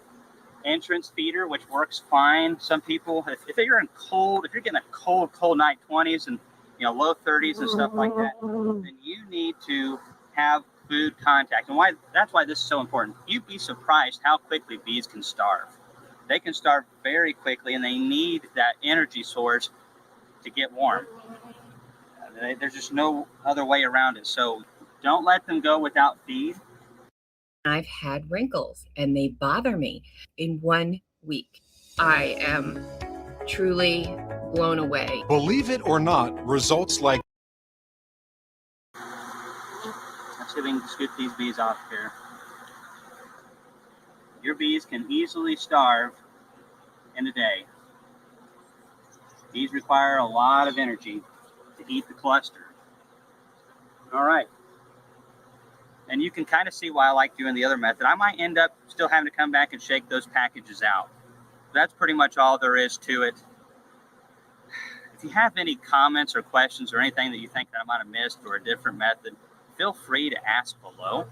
entrance feeder, which works fine. Some people, if you're in cold, if you're getting a cold night, 20s and low 30s and stuff like that, then you need to have food contact. And that's why this is so important. You'd be surprised how quickly bees can starve. They can starve very quickly, and they need that energy source to get warm. There's just no other way around it. So Don't let them go without feed. I've had wrinkles and they bother me in 1 week. I am truly blown away. Believe it or not, results like Let's see if we can scoot these bees off here. Your bees can easily starve in a day. Bees require a lot of energy to eat the cluster. All right. And you can kind of see why I like doing the other method. I might end up still having to come back and shake those packages out. That's pretty much all there is to it. If you have any comments or questions or anything that you think that I might have missed or a different method, feel free to ask below.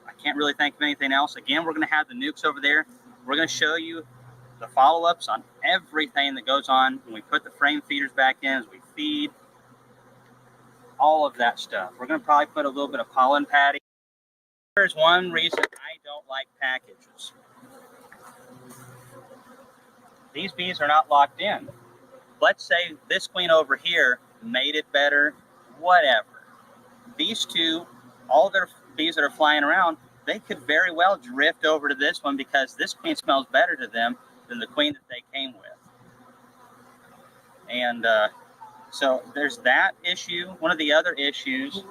I can't really think of anything else. Again, we're going to have the nucs over there. We're going to show you the follow-ups on everything that goes on when we put the frame feeders back in, as we feed, all of that stuff. We're going to probably put a little bit of pollen padding. There's one reason I don't like packages. These bees are not locked in. Let's say this queen over here made it better, whatever. These two, all their bees that are flying around, they could very well drift over to this one because this queen smells better to them than the queen that they came with. And so there's that issue. One of the other issues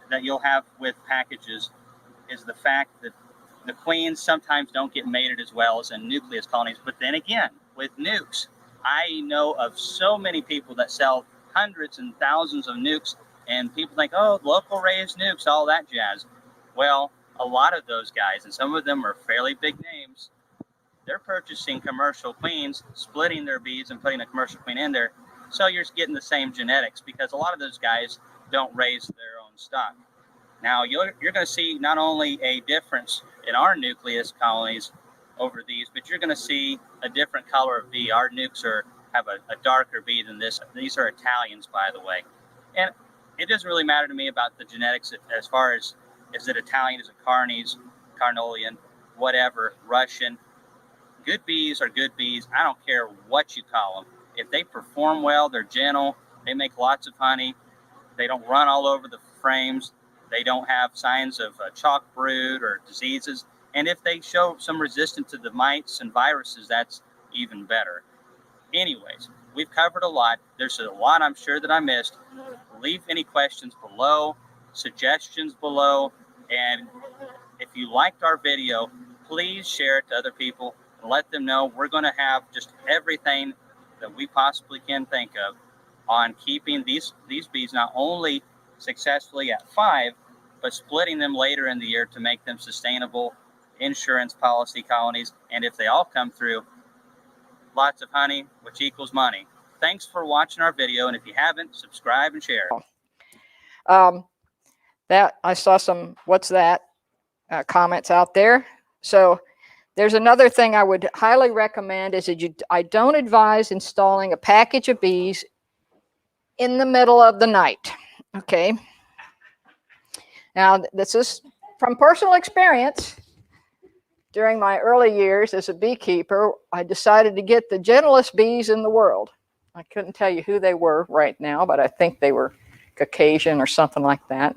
that you'll have with packages is the fact that the queens sometimes don't get mated as well as in nucleus colonies. But then again, with nucs, I know of so many people that sell hundreds and thousands of nucs, and people think, oh, local raised nucs, all that jazz. Well, a lot of those guys, and some of them are fairly big names, they're purchasing commercial queens, splitting their bees and putting a commercial queen in there. So you're getting the same genetics because a lot of those guys don't raise their own stock. Now, you're going to see not only a difference in our nucleus colonies over these, but you're going to see a different color of bee. Our nucs have a darker bee than this. These are Italians, by the way. And it doesn't really matter to me about the genetics as far as is it Italian, is it Carnese, Carnolian, whatever, Russian. Good bees are good bees. I don't care what you call them. If they perform well, they're gentle, they make lots of honey, they don't run all over the frames, they don't have signs of chalk brood or diseases, and if they show some resistance to the mites and viruses, that's even better. Anyways, we've covered a lot. There's a lot I'm sure that I missed. Leave any questions below, suggestions below, and if you liked our video, please share it to other people and let them know we're going to have just everything that we possibly can think of on keeping these bees not only successfully at 5, but splitting them later in the year to make them sustainable insurance policy colonies. And if they all come through, lots of honey, which equals money. Thanks for watching our video. And if you haven't, subscribe and share. That I saw some, what's that, comments out there. So there's another thing I would highly recommend is that I don't advise installing a package of bees in the middle of the night. Okay. Now, this is from personal experience. During my early years as a beekeeper, I decided to get the gentlest bees in the world. I couldn't tell you who they were right now, but I think they were Caucasian or something like that.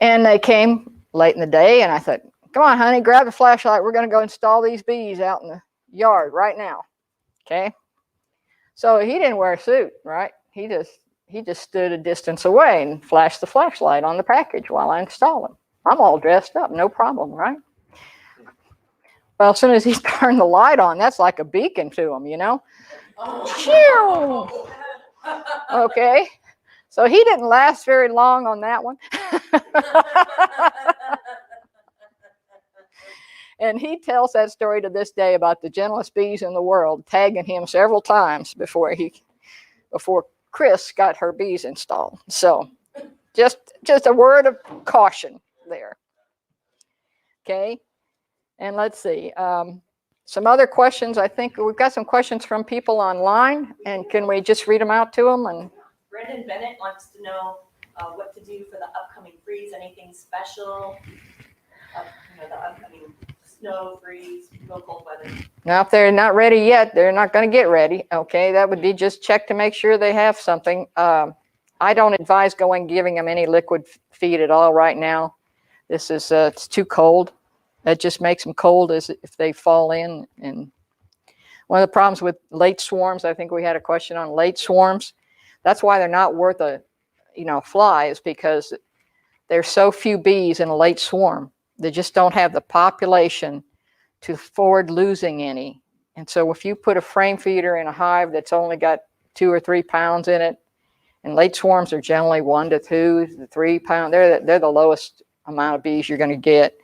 And they came late in the day, and I thought, come on, honey, grab the flashlight. We're going to go install these bees out in the yard right now. Okay. So he didn't wear a suit, right? He just stood a distance away and flashed the flashlight on the package while I installed them. I'm all dressed up, no problem, right? Well, as soon as he turned the light on, that's like a beacon to him, you know? Oh. Okay. So he didn't last very long on that one. And he tells that story to this day about the gentlest bees in the world, tagging him several times before Chris got her bees installed. So just a word of caution there. Okay. And let's see. Some other questions. I think we've got some questions from people online. And can we just read them out to them? And Brandon Bennett wants to know what to do for the upcoming freeze. Anything special? The upcoming snow, freeze, real cold weather. now, if they're not ready yet, they're not going to get ready. Okay, that would be just check to make sure they have something. I don't advise giving them any liquid feed at all right now. This is it's too cold. It just makes them cold as if they fall in. And one of the problems with late swarms, I think we had a question on late swarms. That's why they're not worth a fly, is because there's so few bees in a late swarm. They just don't have the population to afford losing any. And so if you put a frame feeder in a hive that's only got 2 or 3 pounds in it, and late swarms are generally 1 to 2 to 3 pounds, they're the lowest amount of bees you're going to get.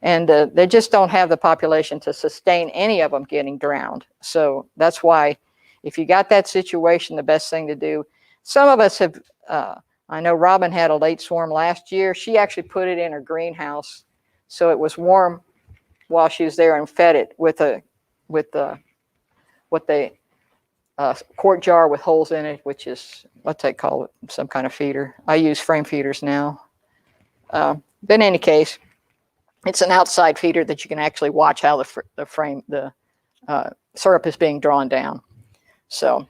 And they just don't have the population to sustain any of them getting drowned. So that's why, if you got that situation, the best thing to do. Some of us have, I know Robin had a late swarm last year. She actually put it in her greenhouse so it was warm while she was there, and fed it with quart jar with holes in it, which is what they call it, some kind of feeder. I use frame feeders now. But in any case, it's an outside feeder that you can actually watch how the syrup is being drawn down. So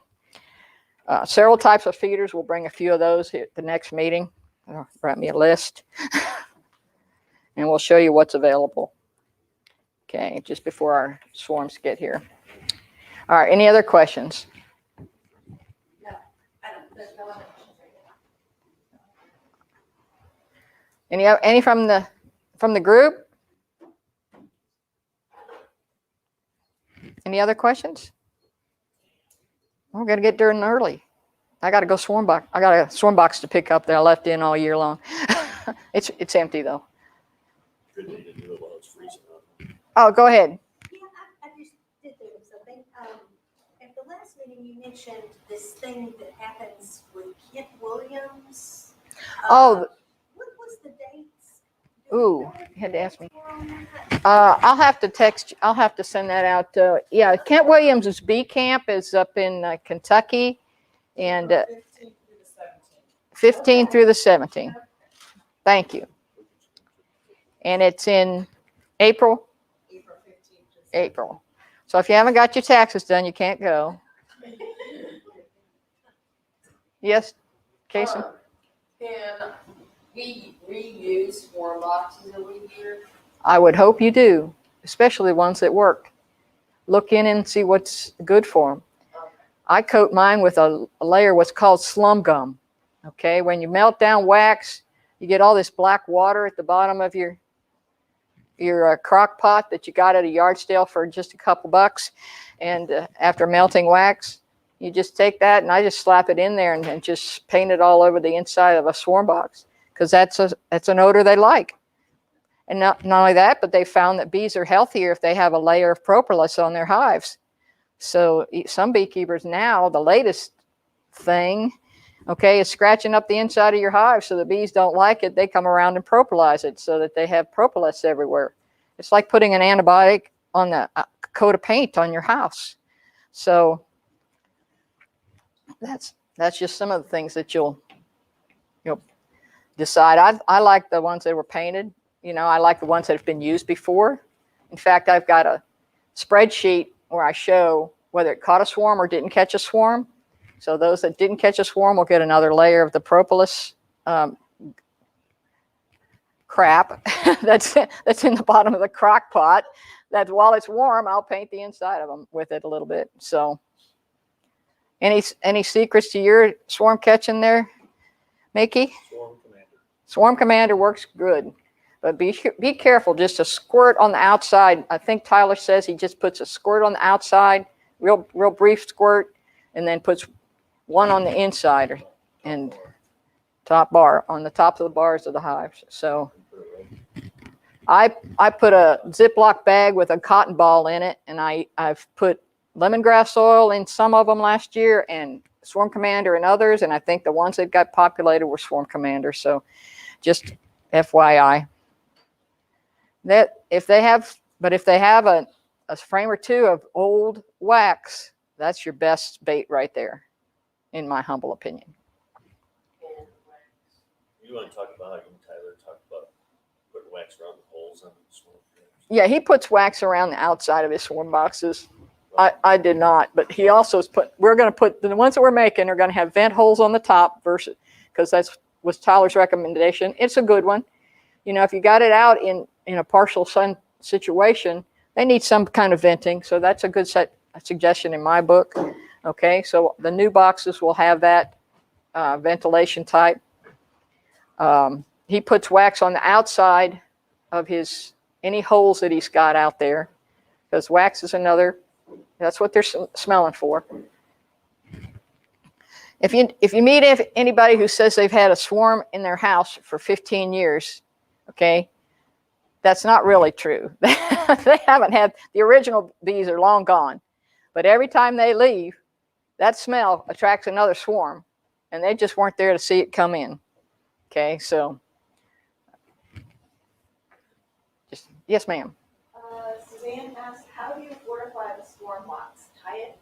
several types of feeders. We'll bring a few of those at the next meeting. Write me a list. And we'll show you what's available. Okay, just before our swarms get here. All right, any other questions? No, I don't, there's no other questions right now. Any from the group? Any other questions? We're gonna get done early. I got to go swarm box. I got a swarm box to pick up that I left in all year long. It's empty though. Good thing to do it while it's freezing up. Oh, go ahead. Yeah, I just did think of something. At the last meeting, you mentioned this thing that happens with Kent Williams. Oh. What was the dates? Ooh, you had to ask me. I'll have to text you. I'll have to send that out. Yeah, Kent Williams' bee camp is up in Kentucky, and 15 through the 17th. Thank you. And it's in April? April. So if you haven't got your taxes done, you can't go. Yes, Casey? Can we reuse swarm boxes every year? I would hope you do, especially ones that work. Look in and see what's good for them. I coat mine with a layer what's called slum gum. Okay, when you melt down wax, you get all this black water at the bottom of your crock pot that you got at a yard sale for just a couple bucks. And after melting wax, you just take that, and I just slap it in there and just paint it all over the inside of a swarm box, because that's an odor they like. And not only that, but they found that bees are healthier if they have a layer of propolis on their hives. So some beekeepers now, the latest thing, okay, is scratching up the inside of your hive so the bees don't like it. They come around and propolize it so that they have propolis everywhere. It's like putting an antibiotic on the coat of paint on your house. So that's just some of the things that you'll decide. I like the ones that were painted. I like the ones that have been used before. In fact, I've got a spreadsheet where I show whether it caught a swarm or didn't catch a swarm. So those that didn't catch a swarm will get another layer of the propolis crap that's in the bottom of the crock pot. That while it's warm, I'll paint the inside of them with it a little bit. So any secrets to your swarm catching there, Mickey? Swarm Commander works good. But be careful, just a squirt on the outside. I think Tyler says he just puts a squirt on the outside, real brief squirt, and then puts one on the inside and top bar, on the top of the bars of the hives. So I put a Ziploc bag with a cotton ball in it, and I've put lemongrass oil in some of them last year, and Swarm Commander in others, and I think the ones that got populated were Swarm Commander. So just FYI. That if they have a frame or two of old wax, that's your best bait right there, in my humble opinion. You want to talk about how you and Tyler talked about putting wax around the holes on the swarm? Yeah, he puts wax around the outside of his swarm boxes. I did not, but he also we're going to put the ones that we're making are going to have vent holes on the top because that was Tyler's recommendation. It's a good one. You know, if you got it out in a partial sun situation, they need some kind of venting. So that's a good suggestion in my book. Okay, so the new boxes will have that ventilation type. He puts wax on the outside of any holes that he's got out there, because wax is that's what they're smelling for. If you meet anybody who says they've had a swarm in their house for 15 years, okay, that's not really true. They haven't had, the original bees are long gone, but every time they leave, that smell attracts another swarm, and they just weren't there to see it come in. Okay, so yes, ma'am. Suzanne asked, how do you fortify the swarm box? Tie it?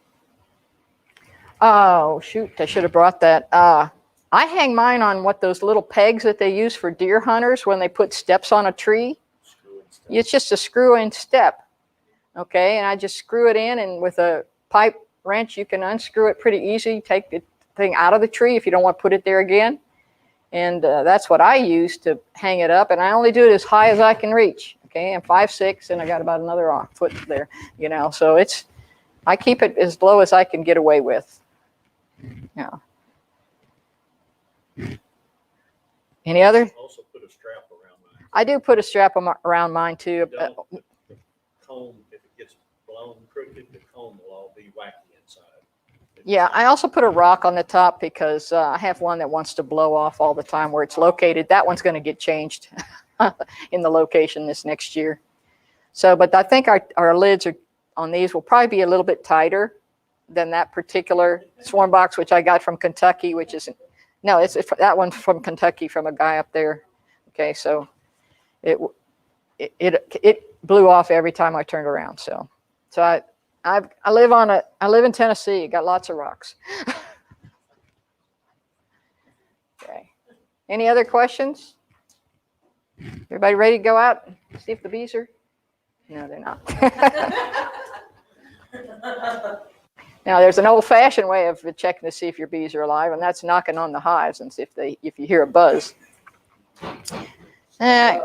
Oh, shoot, I should have brought that. I hang mine on those little pegs that they use for deer hunters when they put steps on a tree. It's just a screw-in step, okay? And I just screw it in, and with a pipe wrench, you can unscrew it pretty easy. Take the thing out of the tree if you don't want to put it there again. And that's what I use to hang it up, and I only do it as high as I can reach. Okay, I'm 5'6", and I got about another foot there, you know. So I keep it as low as I can get away with. Yeah. Any other? Also put a strap around mine. I do put a strap around mine too. The comb, if it gets blown crooked, the comb will all be wacky inside. Yeah, I also put a rock on the top because I have one that wants to blow off all the time where it's located. That one's going to get changed in the location this next year. So, but I think our lids on these will probably be a little bit tighter than that particular swarm box, which I got from Kentucky, which isn't, no, it's that one's from Kentucky from a guy up there. Okay, so it blew off every time I turned around. So I live in Tennessee. Got lots of rocks. Okay. Any other questions? Everybody ready to go out and see if the bees are? No, they're not. Now, there's an old-fashioned way of checking to see if your bees are alive, and that's knocking on the hives and see if you hear a buzz. Kind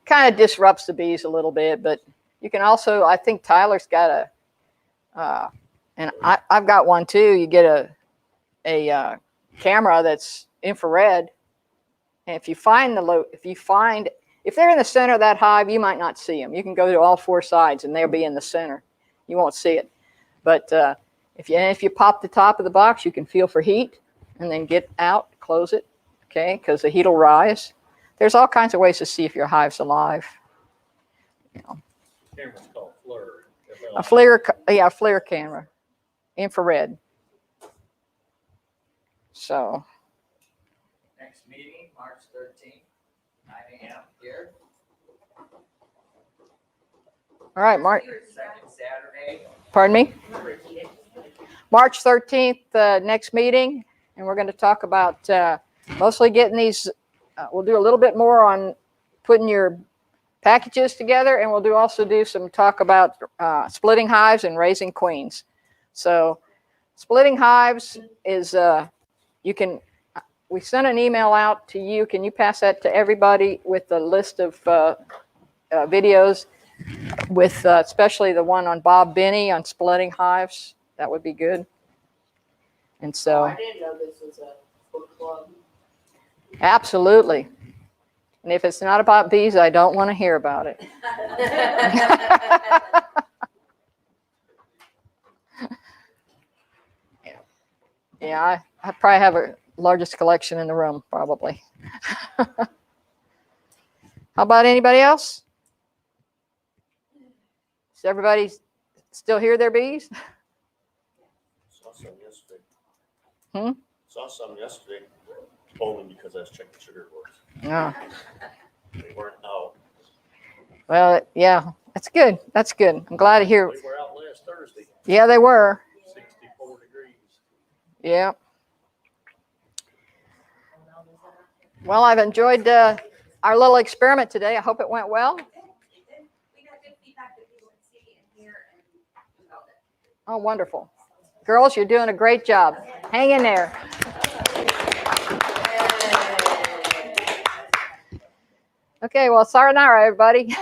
of disrupts the bees a little bit, but you can also, I think Tyler's got and I've got one too. You get a camera that's infrared, and if they're in the center of that hive, you might not see them. You can go to all four sides, and they'll be in the center. You won't see it, but if you pop the top of the box, you can feel for heat, and then get out, close it, okay, because the heat will rise. There's all kinds of ways to see if your hive's alive. You know. The camera's called FLIR. A FLIR camera, infrared. So. Next meeting, March 13th, 9 a.m. here. All right, Mark. Second Saturday. Pardon me? March 13th, next meeting, and we're going to talk about mostly getting these. We'll do a little bit more on putting your packages together, and we'll also do some talk about splitting hives and raising queens. So splitting hives is we sent an email out to you. Can you pass that to everybody with the list of videos with especially the one on Bob Binney on splitting hives? That would be good. And so I didn't know this was a book club. Absolutely. And if it's not about bees, I don't want to hear about it. Yeah, I probably have a largest collection in the room, probably. How about anybody else? Does everybody still hear their bees? Saw some yesterday. Hmm? Saw some yesterday. Only because I was checking sugar boards. Yeah. They weren't out. Well, yeah, that's good. That's good. I'm glad to hear. They were out last Thursday. Yeah, they were. 64 degrees. Yeah. Well, I've enjoyed our little experiment today. I hope it went well. We got good feedback that people can see and hear and felt it. Oh, wonderful. Girls, you're doing a great job. Hang in there. Okay, well, sayonara, everybody.